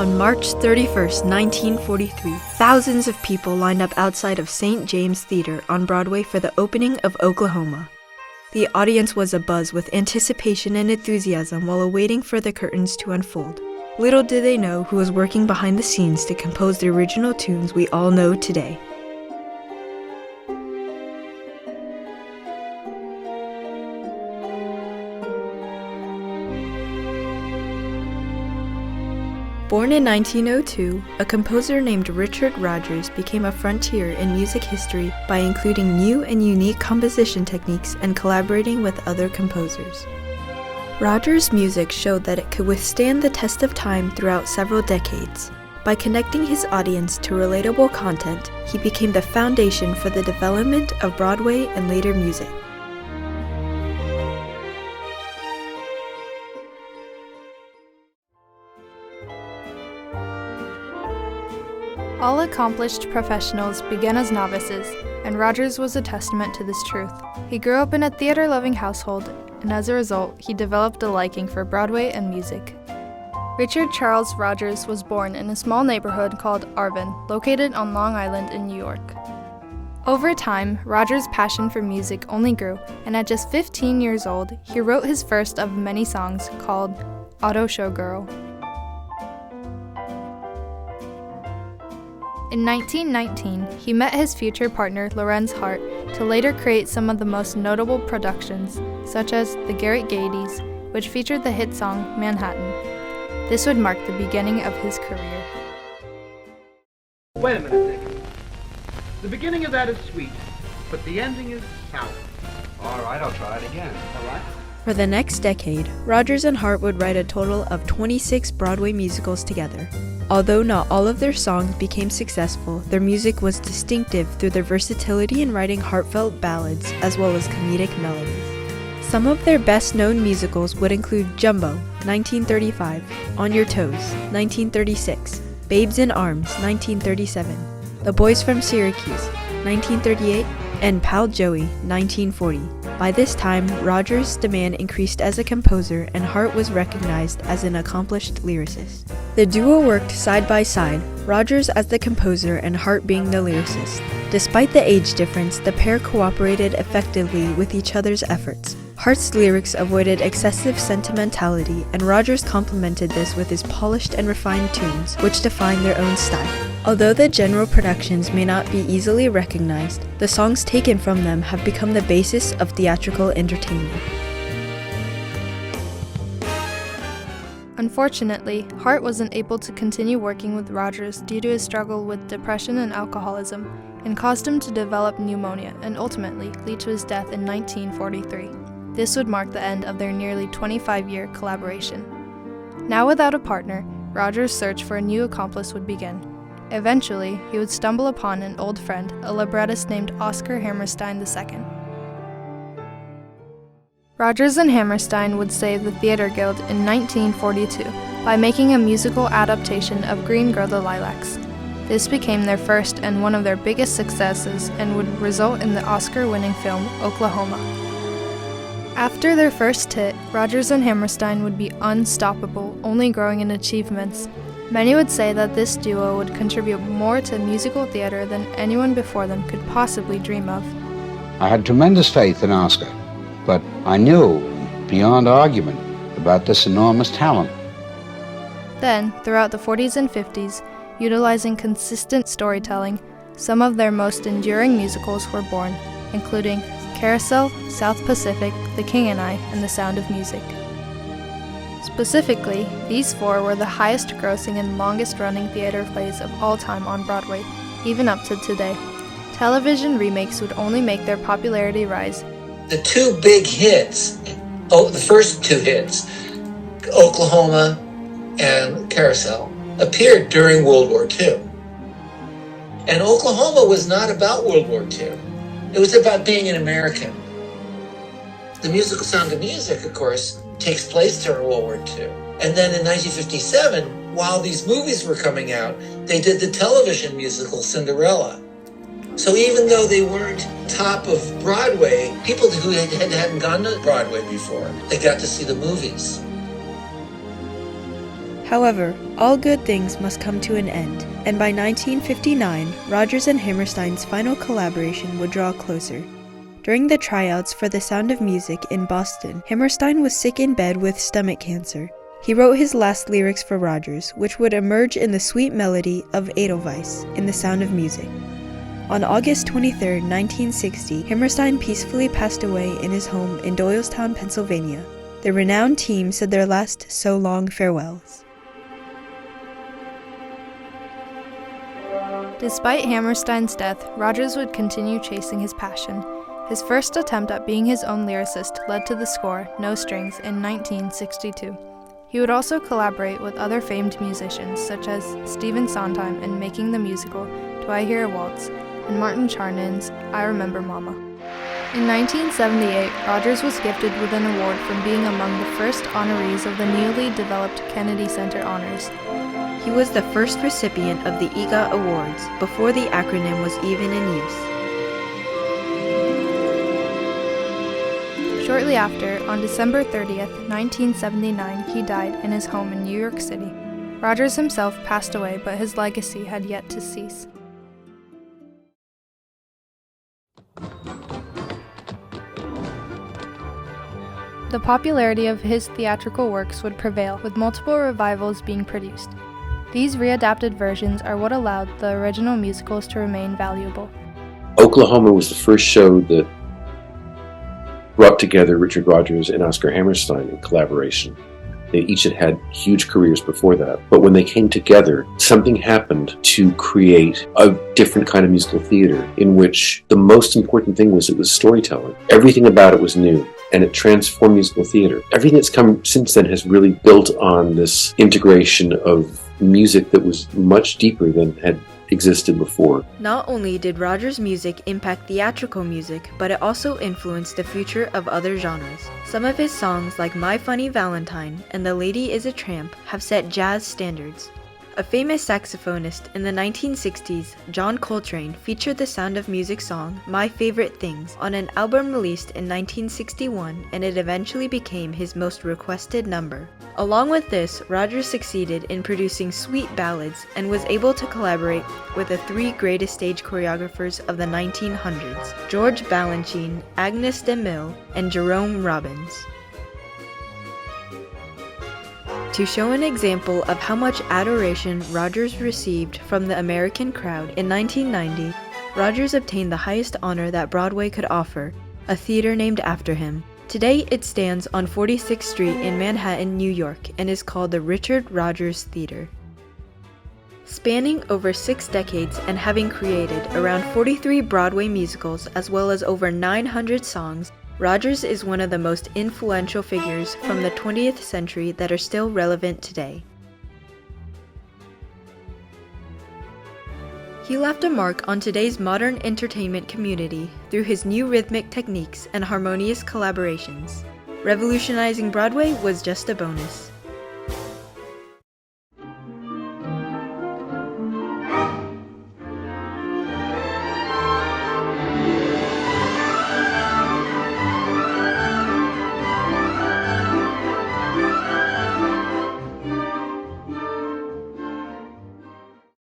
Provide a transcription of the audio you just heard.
On March 31st, 1943, thousands of people lined up outside of St. James Theater on Broadway for the opening of Oklahoma. The audience was abuzz with anticipation and enthusiasm while awaiting for the curtains to unfold. Little did they know who was working behind the scenes to compose the original tunes we all know today. Born in 1902, a composer named Richard Rodgers became a frontier in music history by including new and unique composition techniques and collaborating with other composers. Rodgers' music showed that it could withstand the test of time throughout several decades. By connecting his audience to relatable content, he became the foundation for the development of Broadway and later music. All accomplished professionals begin as novices, and Rodgers was a testament to this truth. He grew up in a theater-loving household, and as a result, he developed a liking for Broadway and music. Richard Charles Rodgers was born in a small neighborhood called Arvin, located on Long Island in New York. Over time, Rodgers' passion for music only grew, and at just 15 years old, he wrote his first of many songs called Auto Showgirl. In 1919, he met his future partner Lorenz Hart to later create some of the most notable productions, such as The Garrett Gaieties, which featured the hit song Manhattan. This would mark the beginning of his career. Wait a minute, Dick. The beginning of that is sweet, but the ending is sour. All right, I'll try it again. All right? For the next decade, Rodgers and Hart would write a total of 26 Broadway musicals together. Although not all of their songs became successful, their music was distinctive through their versatility in writing heartfelt ballads as well as comedic melodies. Some of their best-known musicals would include Jumbo, 1935, On Your Toes, 1936, Babes in Arms, 1937, The Boys from Syracuse, 1938, and Pal Joey, 1940. By this time, Rodgers' demand increased as a composer, and Hart was recognized as an accomplished lyricist. The duo worked side by side, Rodgers as the composer and Hart being the lyricist. Despite the age difference, the pair cooperated effectively with each other's efforts. Hart's lyrics avoided excessive sentimentality, and Rodgers complemented this with his polished and refined tunes, which defined their own style. Although the general productions may not be easily recognized, the songs taken from them have become the basis of theatrical entertainment. Unfortunately, Hart wasn't able to continue working with Rodgers due to his struggle with depression and alcoholism, and caused him to develop pneumonia and ultimately lead to his death in 1943. This would mark the end of their nearly 25-year collaboration. Now without a partner, Rodgers' search for a new accomplice would begin. Eventually, he would stumble upon an old friend, a librettist named Oscar Hammerstein II. Rodgers and Hammerstein would save the Theater Guild in 1942 by making a musical adaptation of Green Grow the Lilacs. This became their first and one of their biggest successes and would result in the Oscar-winning film Oklahoma. After their first hit, Rodgers and Hammerstein would be unstoppable, only growing in achievements. Many would say that this duo would contribute more to musical theater than anyone before them could possibly dream of. I had tremendous faith in Oscar, but I knew, beyond argument, about this enormous talent. Then, throughout the 40s and 50s, utilizing consistent storytelling, some of their most enduring musicals were born, including Carousel, South Pacific, The King and I, and The Sound of Music. Specifically, these four were the highest-grossing and longest-running theater plays of all time on Broadway, even up to today. Television remakes would only make their popularity rise. The two big hits, the first two hits, Oklahoma and Carousel, appeared during World War II. And Oklahoma was not about World War II. It was about being an American. The musical Sound of Music, of course, takes place during World War II. And then in 1957, while these movies were coming out, they did the television musical Cinderella. So even though they weren't top of Broadway, people who hadn't gone to Broadway before, they got to see the movies. However, all good things must come to an end, and by 1959, Rodgers and Hammerstein's final collaboration would draw closer. During the tryouts for The Sound of Music in Boston, Hammerstein was sick in bed with stomach cancer. He wrote his last lyrics for Rodgers, which would emerge in the sweet melody of Edelweiss in The Sound of Music. On August 23, 1960, Hammerstein peacefully passed away in his home in Doylestown, Pennsylvania. The renowned team said their last so long farewells. Despite Hammerstein's death, Rodgers would continue chasing his passion. His first attempt at being his own lyricist led to the score, No Strings, in 1962. He would also collaborate with other famed musicians such as Stephen Sondheim in making the musical Do I Hear a Waltz, and Martin Charnin's I Remember Mama. In 1978, Rodgers was gifted with an award for being among the first honorees of the newly developed Kennedy Center Honors. He was the first recipient of the EGOT Awards before the acronym was even in use. Shortly after, on December 30th, 1979, he died in his home in New York City. Rodgers himself passed away, but his legacy had yet to cease. The popularity of his theatrical works would prevail, with multiple revivals being produced. These readapted versions are what allowed the original musicals to remain valuable. Oklahoma was the first show that brought together Richard Rodgers and Oscar Hammerstein in collaboration. They each had huge careers before that, but when they came together, something happened to create a different kind of musical theater in which the most important thing was it was storytelling. Everything about it was new, and it transformed musical theater. Everything that's come since then has really built on this integration of music that was much deeper than had existed before. Not only did Rodgers' music impact theatrical music, but it also influenced the future of other genres. Some of his songs, like My Funny Valentine and The Lady is a Tramp, have set jazz standards. A famous saxophonist in the 1960s, John Coltrane, featured the Sound of Music song My Favorite Things on an album released in 1961, and it eventually became his most requested number. Along with this, Rodgers succeeded in producing sweet ballads and was able to collaborate with the three greatest stage choreographers of the 1900s, George Balanchine, Agnes de Mille, and Jerome Robbins. To show an example of how much adoration Rodgers received from the American crowd, in 1990, Rodgers obtained the highest honor that Broadway could offer, a theater named after him. Today, it stands on 46th Street in Manhattan, New York, and is called the Richard Rodgers Theater. Spanning over 6 decades and having created around 43 Broadway musicals as well as over 900 songs, Rodgers is one of the most influential figures from the 20th century that are still relevant today. He left a mark on today's modern entertainment community through his new rhythmic techniques and harmonious collaborations. Revolutionizing Broadway was just a bonus.